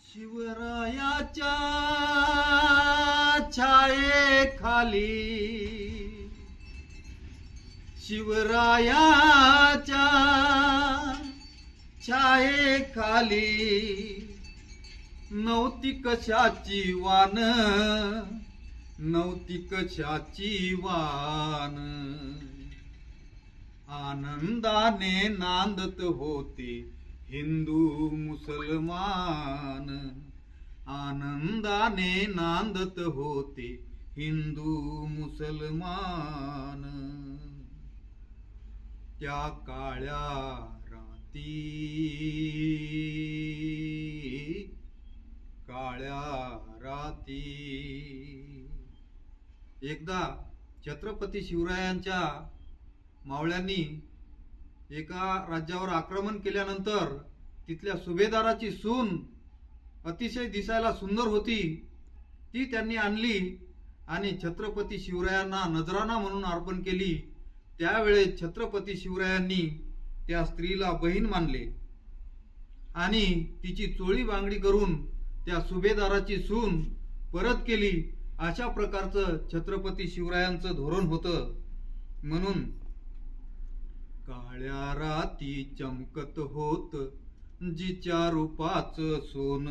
शिवरायाच्या छायेखाली, शिवरायाच्या छायेखाली नव्हती कशाची वान, नव्हती कशाची वान. आनंदाने नांदत होते हिंदू मुसलमान, आनंदाने नांदत होते हिंदू मुसलमान. त्या काळ्या राती, काळ्या राती. एकदा छत्रपती शिवरायांच्या मावळ्यांनी एका राज्यावर आक्रमण केल्यानंतर तिथल्या सुभेदाराची सून अतिशय दिसायला सुंदर होती, ती त्यांनी आणली आणि छत्रपती शिवरायांना नजराणा म्हणून अर्पण केली. त्यावेळेस छत्रपती शिवरायांनी त्या स्त्रीला बहीण मानले आणि तिची चोळी बांगडी करून त्या सुभेदाराची सून परत केली. अशा प्रकारचं छत्रपती शिवरायांचं धोरण होतं. म्हणून काळ्या राती चमकत होत जिच्या रूपाचं सोन,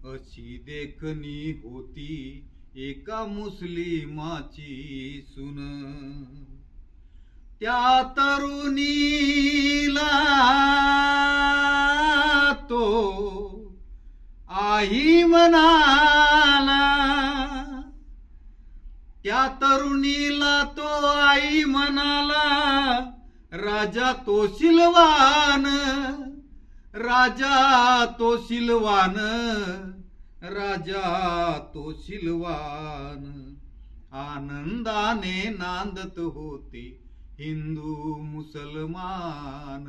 अशी देखणी होती एका मुस्लिमाची सून. त्या तरुणीला तो आई म्हणाला, त्या तरुणीला तो आई म्हणाला. राजा तो सिलवान, राजा तो सिलवान, राजा तो सिलवान. आनंदाने नांदत होते हिंदू मुसलमान,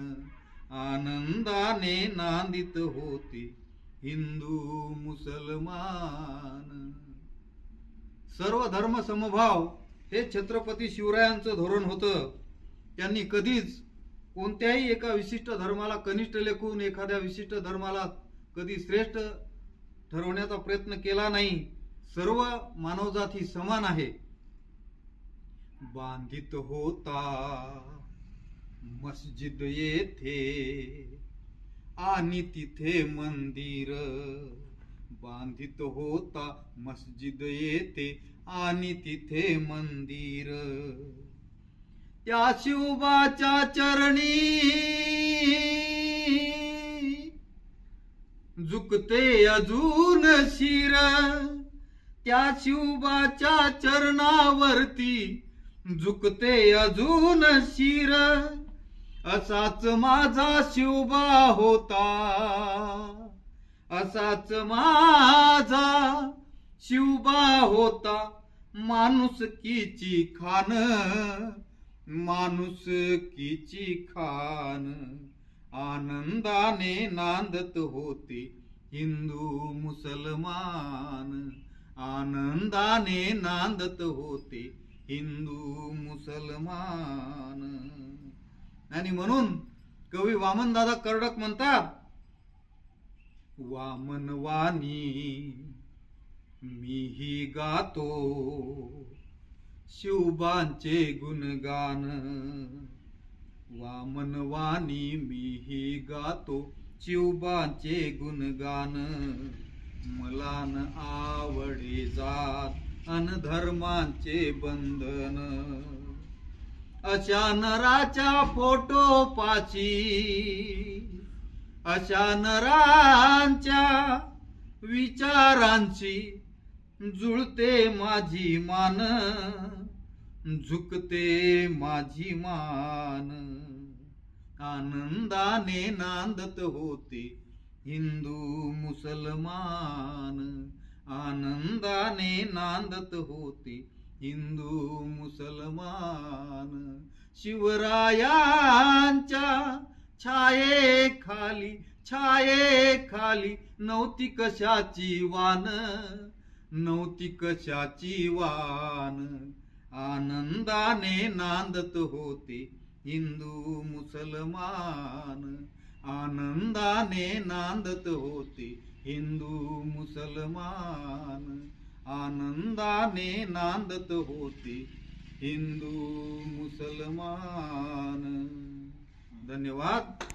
आनंदाने नांदित होते हिंदू मुसलमान. सर्व धर्म समभाव हे छत्रपती शिवरायांचं धोरण होतं. त्यांनी कधीच कोणत्याही एका विशिष्ट धर्माला कनिष्ठ लेखून एखाद्या विशिष्ट धर्माला कधी श्रेष्ठ ठरवण्याचा प्रयत्न केला नाही. सर्व मानवजात ही समान आहे. बांधित होता मस्जिद येथे आणि तिथे मंदिर, बांधित होता मस्जिद येथे आणि तिथे मंदिर. त्या शिवबाच्या चरणी झुकते अजून शिर, त्या शिवबाच्या चरणावरती झुकते अजून शिर. असाच माझा शिवबा होता, असाच माझा शिवबा होता. माणुसकीची खान, माणुसकीची खान. आनंदाने नांदत होते हिंदू मुसलमान, आनंदाने नांदत होते हिंदू मुसलमान. आणि म्हणून कवी वामनदादा कर्डक म्हणतात, वामन वाणी मीही गातो शिवबांचे गुणगान. वामन वाणी मीही गातो शिवबांचे गुणगान. मला न आवडे जात अन धर्मांचे बंधन, अशा नराच्या फोटो पाची, अशा नरांच्या विचारांची जुळते माझी मान, झुकते माझी मान. आनंदाने नांदत होते हिंदू मुसलमान, आनंदाने नांदत होते हिंदू मुसलमान. शिवरायांच्या छायेखाली, छायेखाली नव्हती कशाची वान, नव्हती कशाची वान. आनंदाने नांदत होते हिंदू मुसलमान, आनंदाने नांदत होते हिंदू मुसलमान, आनंदाने नांदत होते हिंदू मुसलमान. धन्यवाद.